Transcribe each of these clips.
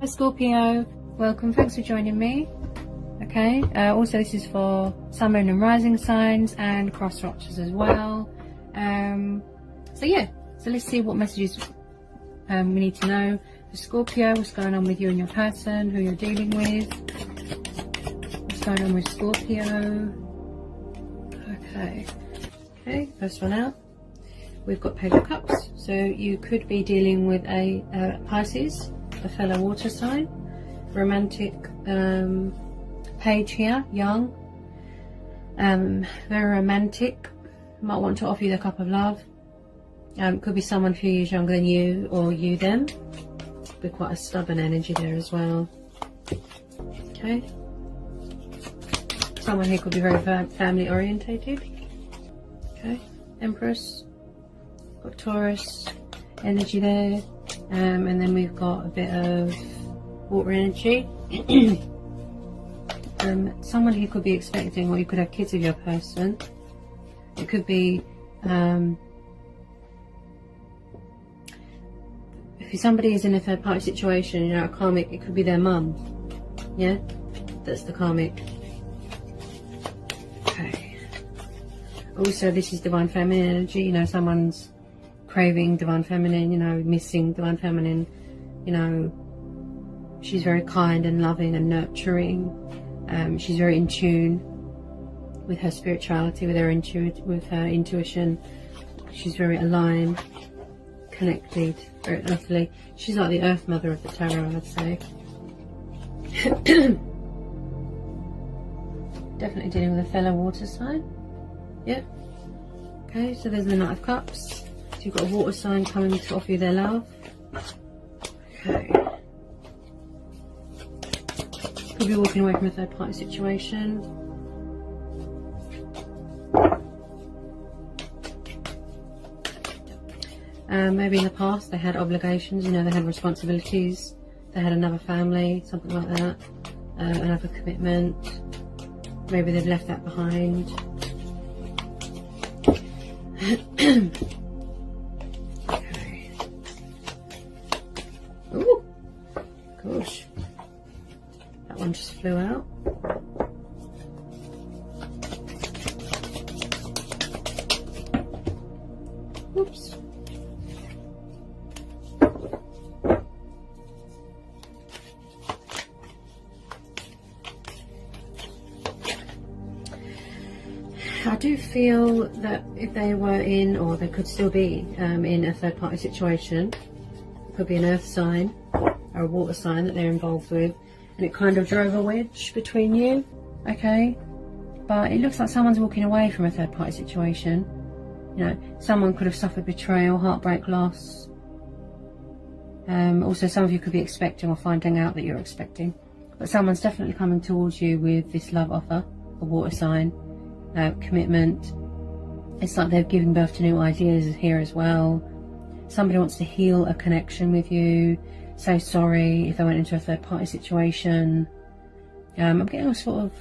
Hi Scorpio, welcome, thanks for joining me. Okay, also this is for sun, moon and rising signs and cross watchers as well. So let's see what messages we need to know for Scorpio. What's going on with you and your person, who you're dealing with, what's going on with Scorpio. Okay, first one out, we've got Page of Cups. So you could be dealing with a Pisces, a fellow water sign, romantic page here, young, very romantic, might want to offer you the cup of love. Could be someone who is younger than you or you them. Be quite a stubborn energy there as well. Okay, someone who could be very family orientated. Okay, Empress, got Taurus energy there, and then we've got a bit of water energy. Someone who could be expecting, or you could have kids with your person. It could be if somebody is in a third party situation, you know, a karmic, it could be their mum. Yeah, that's the karmic. Okay, also this is divine feminine energy. You know, someone's craving divine feminine, you know, missing divine feminine. You know, she's very kind and loving and nurturing. She's very in tune with her spirituality, with her intuition. She's very aligned, connected, very earthly. She's like the earth mother of the tarot, I'd say. Definitely dealing with a fellow water sign. Yep. Okay, so there's the Knight of Cups. So you've got a water sign coming to offer you their love. Okay. Could be walking away from a third party situation. Maybe in the past they had obligations, you know, they had responsibilities, they had another family, something like that, another commitment. Maybe they've left that behind. Okay. Ooh, gosh. That one just flew out. Oops. I do feel that if they were in, or they could still be in a third party situation, it could be an earth sign or a water sign that they're involved with, and it kind of drove a wedge between you. Okay, but it looks like someone's walking away from a third party situation. You know, someone could have suffered betrayal, heartbreak, loss. Also some of you could be expecting or finding out that you're expecting, but someone's definitely coming towards you with this love offer, a water sign, commitment. It's like they've given birth to new ideas here as well. Somebody wants to heal a connection with you, say sorry if they went into a third party situation. I'm getting a sort of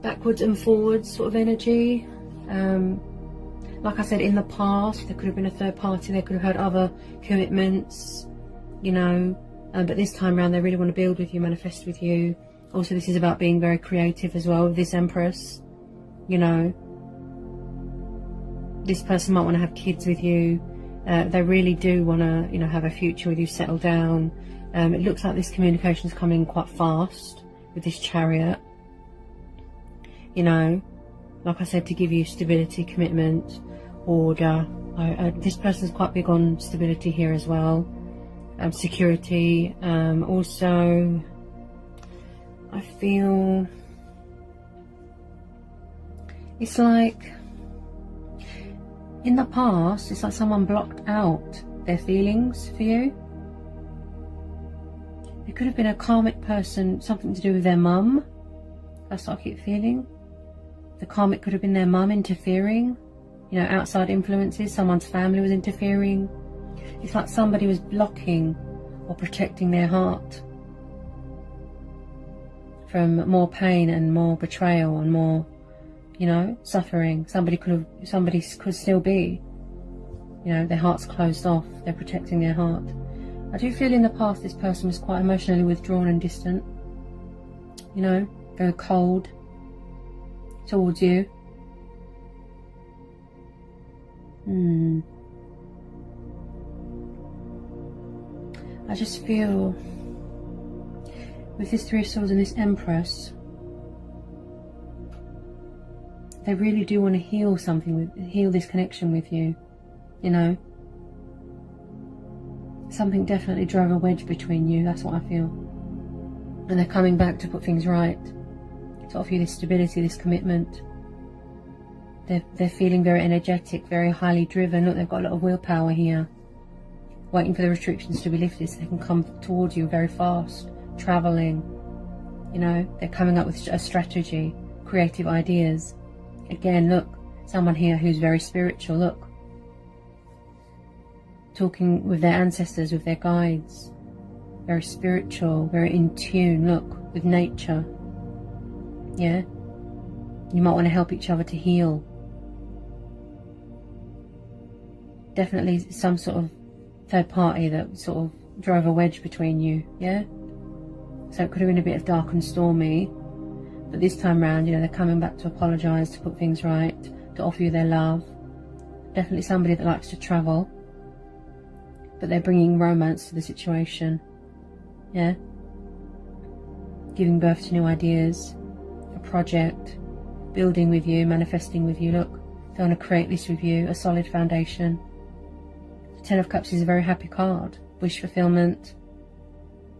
backwards and forwards sort of energy. Like I said, in the past there could have been a third party, they could have had other commitments, you know, but this time around they really want to build with you, manifest with you. Also this is about being very creative as well with this Empress. You know, this person might want to have kids with you. They really do want to, you know, have a future with you, settle down. It looks like this communication is coming quite fast with this Chariot. You know, like I said, to give you stability, commitment, order. This person's quite big on stability here as well. Security. Also, I feel it's like in the past, it's like someone blocked out their feelings for you. It could have been a karmic person, something to do with their mum. That's what I keep feeling. The karmic could have been their mum interfering, you know, outside influences, someone's family was interfering. It's like somebody was blocking or protecting their heart from more pain and more betrayal and more, you know, suffering. Somebody could still be, you know, their heart's closed off, they're protecting their heart. I do feel in the past this person was quite emotionally withdrawn and distant, you know, very cold towards you. I just feel with this Three of Swords and this Empress, they really do want to heal something, heal this connection with you, you know. Something definitely drove a wedge between you, that's what I feel. And they're coming back to put things right, to offer you this stability, this commitment. They're feeling very energetic, very highly driven. Look, they've got a lot of willpower here, waiting for the restrictions to be lifted so they can come towards you very fast, traveling. You know, they're coming up with a strategy, creative ideas. Again, look, someone here who's very spiritual, look. Talking with their ancestors, with their guides. Very spiritual, very in tune, look, with nature. Yeah? You might want to help each other to heal. Definitely some sort of third party that sort of drove a wedge between you, yeah? So it could have been a bit of dark and stormy. But this time round, you know, they're coming back to apologise, to put things right, to offer you their love. Definitely somebody that likes to travel. But they're bringing romance to the situation. Yeah? Giving birth to new ideas, a project, building with you, manifesting with you. Look, they want to create this with you, a solid foundation. The Ten of Cups is a very happy card. Wish fulfillment,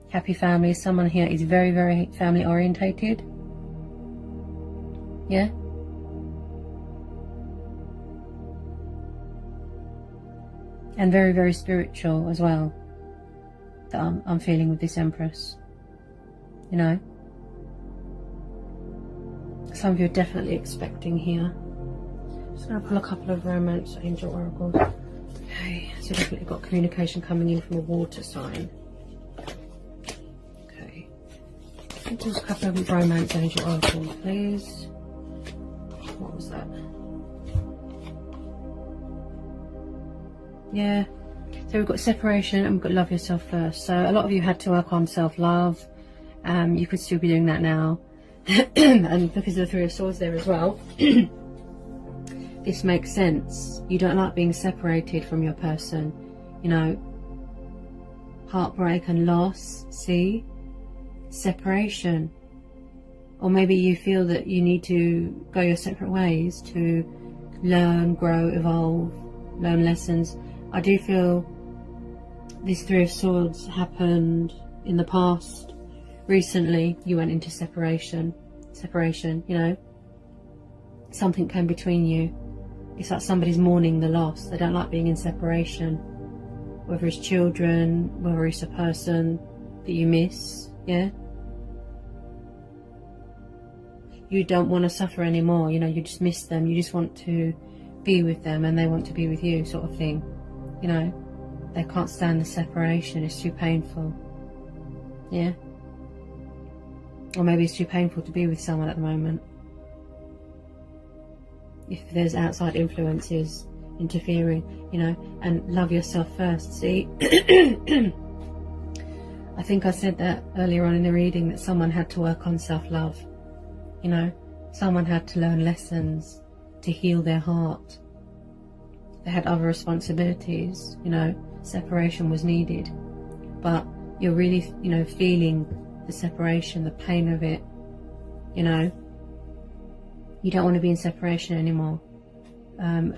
happy family. Someone here is very, very family orientated. Yeah? And very, very spiritual as well, that I'm feeling with this Empress, you know. Some of you are definitely expecting here. I'm just going to pull a couple of romance angel oracles. Okay, so definitely got communication coming in from a water sign. Okay, just a couple of romance angel oracles, please. What was that? Yeah, so we've got separation and we've got love yourself first. So a lot of you had to work on self-love. You could still be doing that now. And because of the Three of Swords there as well, this makes sense. You don't like being separated from your person, you know. Heartbreak and loss, see? Separation. Or maybe you feel that you need to go your separate ways to learn, grow, evolve, learn lessons. I do feel this Three of Swords happened in the past. Recently, you went into separation, you know. Something came between you. It's like somebody's mourning the loss. They don't like being in separation. Whether it's children, whether it's a person that you miss, yeah. You don't want to suffer anymore, you know, you just miss them. You just want to be with them and they want to be with you, sort of thing. You know, they can't stand the separation, it's too painful. Yeah? Or maybe it's too painful to be with someone at the moment. If there's outside influences interfering, you know, and love yourself first, see? I think I said that earlier on in the reading, that someone had to work on self-love. You know, someone had to learn lessons to heal their heart. They had other responsibilities, you know, separation was needed. But you're really, you know, feeling the separation, the pain of it, you know. You don't want to be in separation anymore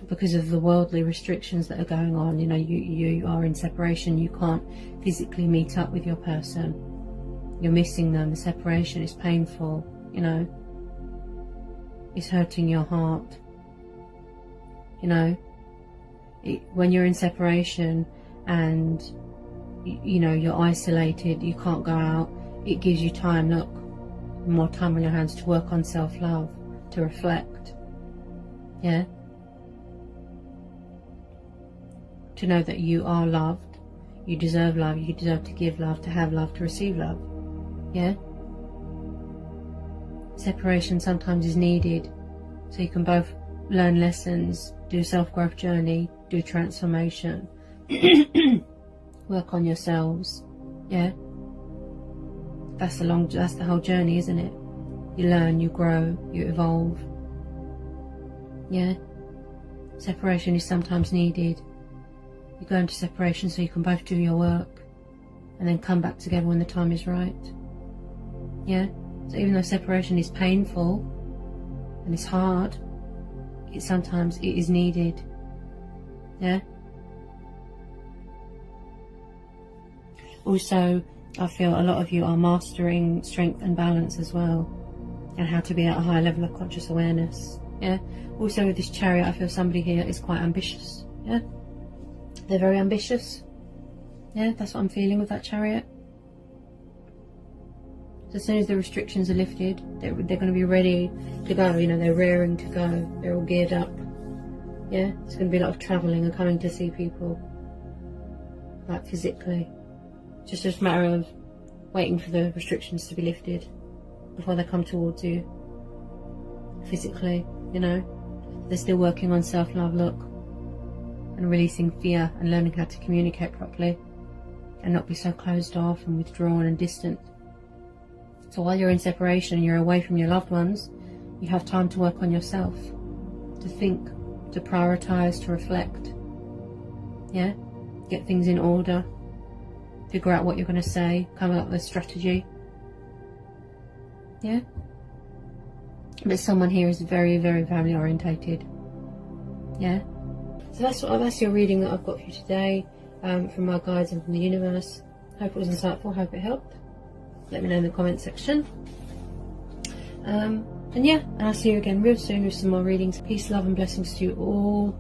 because of the worldly restrictions that are going on. You know, you are in separation, you can't physically meet up with your person. You're missing them, the separation is painful, you know. It's hurting your heart, you know. When you're in separation and, you know, you're isolated, you can't go out, it gives you time, look, more time on your hands to work on self-love, to reflect, yeah, to know that you are loved, you deserve love, you deserve to give love, to have love, to receive love, yeah. Separation sometimes is needed so you can both learn lessons, do a self-growth journey, do transformation. work on yourselves. Yeah, that's the whole journey, isn't it? You learn, you grow, you evolve. Yeah, separation is sometimes needed. You go into separation so you can both do your work and then come back together when the time is right. Yeah, so even though separation is painful and it's hard, sometimes it is needed. Yeah. Also, I feel a lot of you are mastering strength and balance as well, and how to be at a higher level of conscious awareness. Yeah. Also with this Chariot, I feel somebody here is quite ambitious. Yeah. They're very ambitious. Yeah, that's what I'm feeling with that Chariot. So as soon as the restrictions are lifted, they're going to be ready to go. You know, they're raring to go. They're all geared up. Yeah, it's going to be a lot of travelling and coming to see people, like physically. Just a matter of waiting for the restrictions to be lifted before they come towards you physically. You know, they're still working on self-love, look, and releasing fear and learning how to communicate properly and not be so closed off and withdrawn and distant. So while you're in separation and you're away from your loved ones, you have time to work on yourself, to think, to prioritise, to reflect. Yeah, get things in order, figure out what you're going to say, come up with a strategy. Yeah, but someone here is very, very family orientated. Yeah, so that's your reading that I've got for you today, from my guides and from the universe. Hope it was insightful, hope it helped. Let me know in the comment section. And yeah, and I'll see you again real soon with some more readings. Peace, love and blessings to you all.